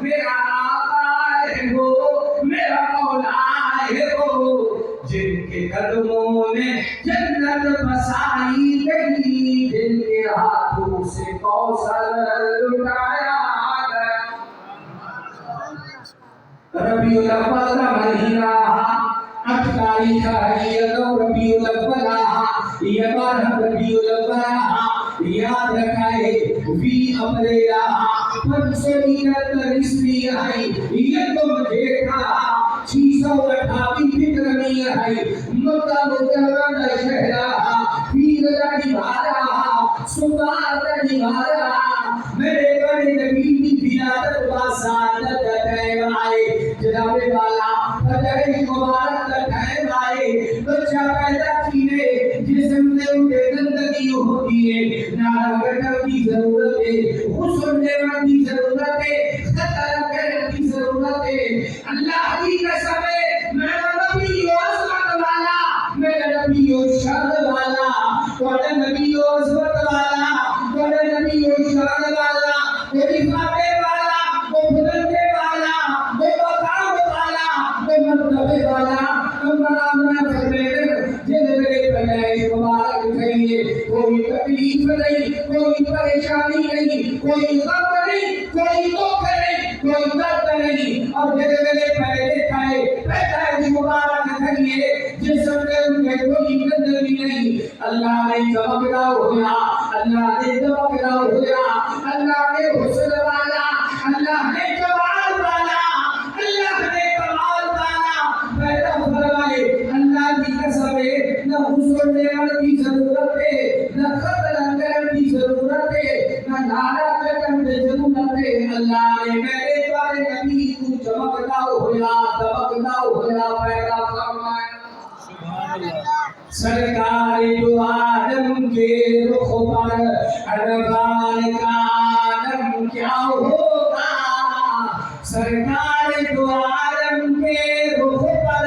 میرا آقا ہے وہ، میرا مولا ہے وہ، جن کے قدموں میں جنت بسائی گئی، جن کے ہاتھوں سے کوثر لٹایا گیا۔ ربیع الاول کا مہینہ 8 تاریخ ہے، یہ ربیع الاول، یہ 12 ربیع الاول، یاد رکھائے وی اپریل 569 ہے، یہ تم دیکھا 628 فکرمی ہے، مکہ مکرمہ شہرہ پیر دیوارہ سبار دیوارہ، میرے بڑے نبی کی ولادت و سعادت کا ٹائم آئے، جناب والا فجر مبارک کا ٹائم آئے، بچہ پیدا کیے، جسم میں اٹھے گندگی ہوتی ہے، نارا گٹر کی ضرورت ہے، غسل لینے کی ضرورت ہے، خطر کرنے کی ضرورت ہے۔ اللہ کی قسم ہے، میرا نبی عظمت والا، میرا نبی شان والا، میرا نبی عظمت والا، میرا نبی شان والا، میری فاتح والا، وہ بلندے والا، وہ مقام والا، وہ مرتبے والا، ہمارا فرمائے جن میرے پیدائش مبارک کہیے، کوئی تکلیف نہیں، کوئی پریشانی نہیں، کوئی غم نہیں، کوئی دکھ نہیں، کوئی درد نہیں، اور جن میرے پیدائش مبارک کہیے، جسم میں ان کے کوئی گندگی نہیں، اللہ نے چمکدا ہوا، اللہ نے چمکدا ہوا، اللہ نے حسن والا، اللہ نے جمال والا، اللہ نے کمال والا پیدا فرمائے۔ اللہ کی قسم ہے، نہ غسل لینے کی ضرورت ہے، نہ ختم کرنے کی ضرورت ہے، نہ نعرہ کرنے کی ضرورت ہے۔ اللہ نے میرے پیارے نبی کو چمکدا ہوا، دمکدا ہوا پیدا فرمایا۔ سرکار دو عالم کے رخ پر انوار کا عالم کیا ہوگا، سرکار دو عالم کے رخ پر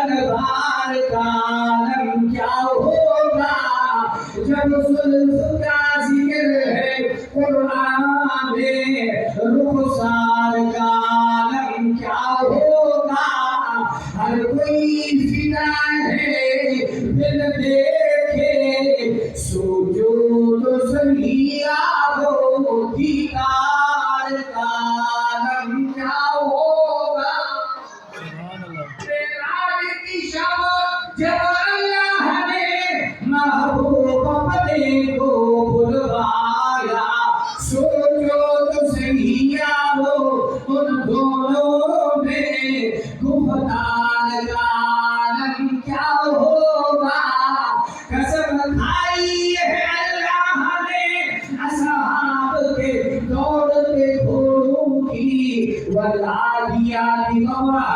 انوار کا عالم کیا ہوگا، جب زلف کا ذکر ہے قرآن میں رخسار کا عالم کیا ہوگا، ہر کوئی فدا ہے دل دیکھے سجود و سجیہ ہو، دیدار کا عالم کیا ہوگا۔ معراج کی شب جب اللہ نے محبوب اپنے کو بلوایا، سجود و سجیہ ہو ان دونوں میں، گفتار کا عالم کیا ہوگا۔ قسم کھائی ہے اللہ نے اصحاب کے دوڑتے گھوڑوں کی، والعادیات ضبحا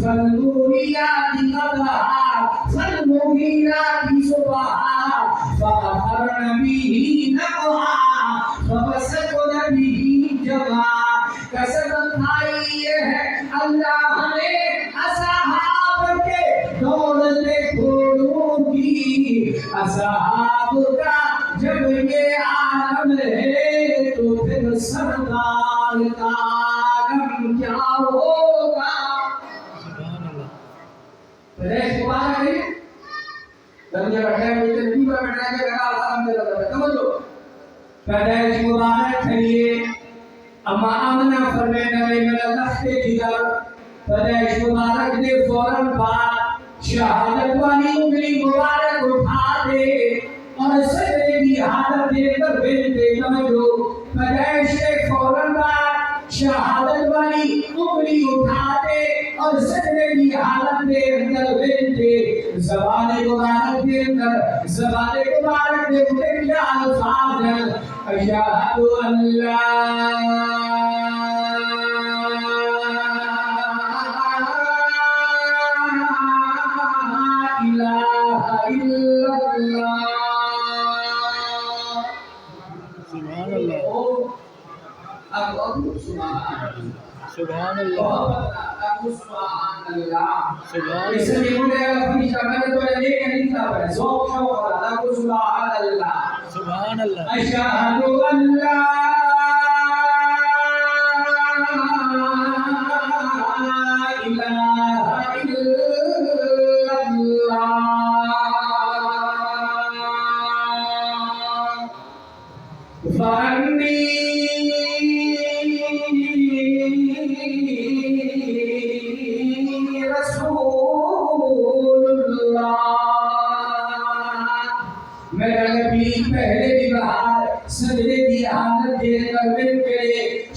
فالموریات قدحا فالمغیرات صبحا فأثرن به نقعا فوسطن به جمعا۔ قسم کھائی ہے اللہ نے اصحاب کے دوڑتے گھوڑوں کی، اصحاب کا جب یہ عالم ہے تو پھر سرکار کا عالم کیا ہوگا۔ پیدائش مبارک ہے، درجہ بیٹھا ہے، مجھے نہیں بیٹھا ہے کہ لگا الحمد للہ، سمجھو پیدائش مبارک ہے یہ۔ اما آمنہ فرمینا ہے میرا لخت جگر، پیدائش مبارک دے فوراً بعد شہادت والی انگلی مبارک اٹھا دے اور سجدے کی حالت دے کر بنتے سمجھو، پیدائش کے فوراً بعد شہادت والی انگلی اٹھا دے اور سجدے کی حالت دے اندر بنتے، زبان مبارک دے اندر، زبان مبارک دے اندر کیا الفاظ ہیں، اشہد ان لا الہ الا اللہ۔ سبحان اللہ، سبحان اللہ، سبحان اللہ۔ سبحان اس لیے مجھے فرشتہ میں تو یہ نہیں تھا ہے ذوق شوق والا کو سبحان اللہ، سبحان اللہ، اشہد ان لا